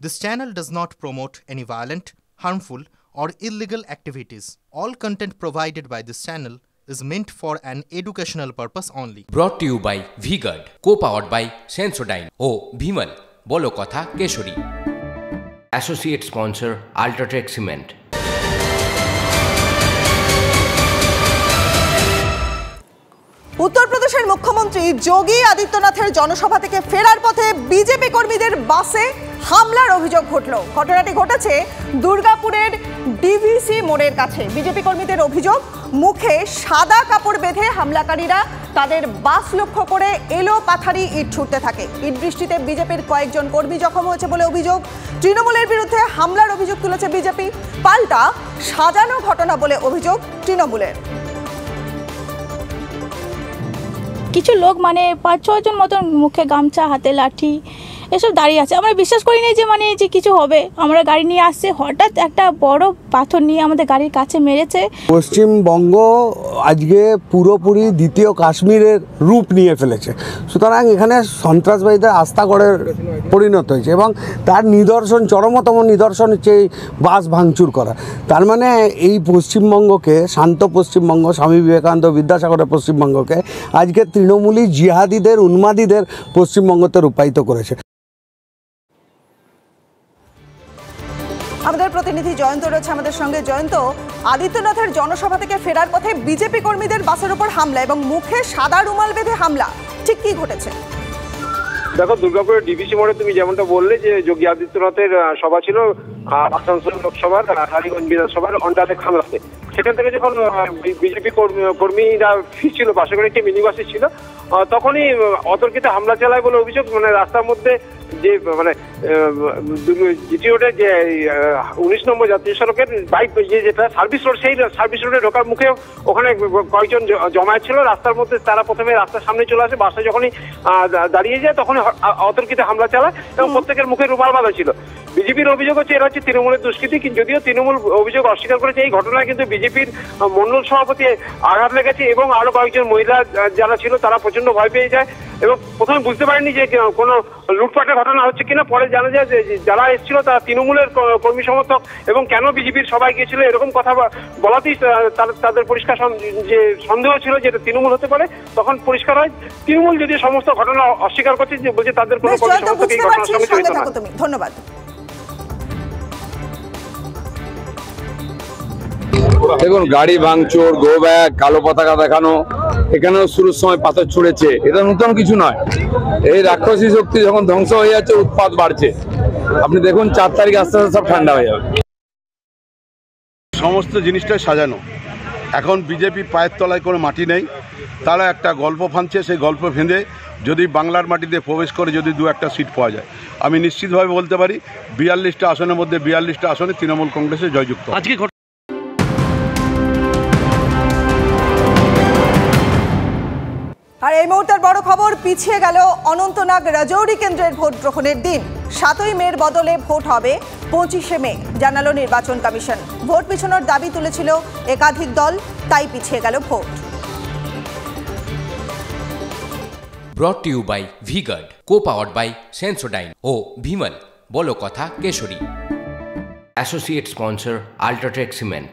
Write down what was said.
This channel does not promote any violent, harmful, or illegal activities. All content provided by this channel is meant for an educational purpose only. Brought to you by V-Guard, co-powered by Sensodyne ও Bhimal, বলো কথা Keshari. Associate sponsor Ultratech Cement। উত্তরপ্রদেশের মুখ্যমন্ত্রী যোগী আদিত্যনাথের জনসভা থেকে ফেরার পথে BJP কর্মীদের বাসে হামলার অভিযোগ ঘটল। ঘটনাটি ঘটেছে দুর্গাপুরের ডিভিসি মোড়ের কাছে। বিজেপি কর্মীদের অভিযোগ, মুখে সাদা কাপড় বেঁধে হামলাকারীরা তাদের বাস লক্ষ্য করে এলো পাথারি ইট ছুটতে থাকে। ইট বৃষ্টিতে বিজেপির কয়েকজন কর্মী জখম হয়েছে বলে অভিযোগ। তৃণমূলের বিরুদ্ধে হামলার অভিযোগ তুলেছে বিজেপি, পাল্টা সাজানো ঘটনা বলে অভিযোগ তৃণমূলের। কিছু লোক মানে ৫-৬ জন মতন মুখে গামছা, হাতে লাঠি এসব দাঁড়িয়ে আছে। আমরা বিশ্বাস করি না যে কিছু হবে। আমরা গাড়ি নিয়ে আসছে, হঠাৎ একটা বড় পাথর নিয়ে আমাদের গাড়ির কাছে মেরেছে। পশ্চিমবঙ্গ আজকে পুরোপুরি দ্বিতীয় কাশ্মীরের রূপ নিয়ে ফেলেছে। সুতরাং এখানে সন্ত্রাসবাদীদের আস্তাগড়ের পরিণত হয়েছে এবং তার নিদর্শন, চরমতম নিদর্শন হচ্ছে এই বাস ভাঙচুর করা। তার মানে এই পশ্চিমবঙ্গকে, শান্ত পশ্চিমবঙ্গ, স্বামী বিবেকানন্দ বিদ্যাসাগরের পশ্চিমবঙ্গকে আজকে তৃণমূলী জিহাদিদের, উন্মাদীদের পশ্চিমবঙ্গতে রূপায়িত করেছে। আমাদের প্রতিনিধি জয়ন্ত রয়েছে আমাদের সঙ্গে। জয়ন্ত, আদিত্যনাথের জনসভা থেকে ফেরার পথে বিজেপি কর্মীদের বাসের উপর হামলা এবং মুখে সাদা রুমাল বেঁধে হামলা, ঠিক কি ঘটেছে? দেখো, দুর্গাপুরের ডিভিসি মোড়ে তুমি যেমনটা বললে যে যোগী আদিত্যনাথের সভা ছিল আসানসোল লোকসভার রানীগঞ্জ বিধানসভার অন্ডারেক হামলাতে। সেখান থেকে যখন বিজেপি কর্মীরা ফিরছিল, পাশে করে একটি মিনি বাসে ছিল, তখনই অতর্কিত হামলা চালায় বলে অভিযোগ। মানে রাস্তার মধ্যে যে জিটি রোডের যে 19 নম্বর জাতীয় সড়কের বাইক যেটা সার্ভিস রোড, সেই সার্ভিস রোডে ঢোকার মুখে ওখানে কয়েকজন জমায়েত ছিল রাস্তার মধ্যে। তারা প্রথমে রাস্তার সামনে চলে আসে, বাসটা যখনই দাঁড়িয়ে যায় তখন অতর্কিত হামলা চালায় এবং প্রত্যেকের মুখে রুমাল বাঁধা ছিল। বিজেপির অভিযোগ হচ্ছে এরা হচ্ছে তৃণমূলের দুষ্কৃতী, যদিও তৃণমূল অভিযোগ অস্বীকার করেছে। এই ঘটনায় কিন্তু বিজেপির মন্ডল সভাপতি আঘাত লেগেছে এবং আরো কয়েকজন মহিলা যারা ছিল তারা প্রচন্ড ভয় পেয়ে যায় এবং প্রথমে বুঝতে পারেনি যে কোনো লুটপাটের ঘটনা হচ্ছে কিনা। পরে জানা যায় যে যারা এসেছিল তারা তৃণমূলের কর্মী সমর্থক এবং কেন বিজেপির সবাই গিয়েছিল এরকম কথা বলাতেই তাদের পরিষ্কার যে সন্দেহ ছিল যে এটা তৃণমূল হতে পারে। তখন পরিষ্কার হয় তৃণমূল যদি সমস্ত ঘটনা অস্বীকার করছে, যে বলছে তাদের কোনো কর্মী সমর্থক এই ঘটনার সঙ্গে জড়িত না। ধন্যবাদ। দেখুন, গাড়ি ভাঙচুর, গো ব্যাগ, কালো পতাকা দেখানো, এখানেও শুরুর সময় পাথর ছুঁড়েছে, এটা নতুন কিছু নয়। এই রাক্ষসী শক্তি যখন ধ্বংস হয়ে যাচ্ছে, উৎপাত বাড়ছে। আপনি দেখুন 4 তারিখ আস্তে আস্তে সব ঠান্ডা হয়ে যাবে। সমস্ত জিনিসটাই সাজানো। এখন বিজেপি পায়ের তলায় কোনো মাটি নেই, তারা একটা গল্প ফাঁদছে। সেই গল্প ফেঁদে যদি বাংলার মাটিতে প্রবেশ করে যদি 2-1টা সিট পাওয়া যায়, আমি নিশ্চিতভাবে বলতে পারি 42টা আসনের মধ্যে 42টা আসনে তৃণমূল কংগ্রেসে জয়যুক্ত। আর এই মুহূর্তের বড় খবর, পিছিয়ে গেল অনন্তনাগ রাজৌরি কেন্দ্রের ভোট গ্রহণের দিন। 7ই মের বদলে ভোট হবে 25শে মে, জানালো নির্বাচন কমিশন। ভোট পিছানোর দাবি তুলেছিল একাধিক দল, তাই পিছিয়ে গেল ভোট। Brought to you by V-Guard, co-powered by Sensodyne ও Bhimal, বলো কথা Keshari. Associate sponsor Ultratech Cement।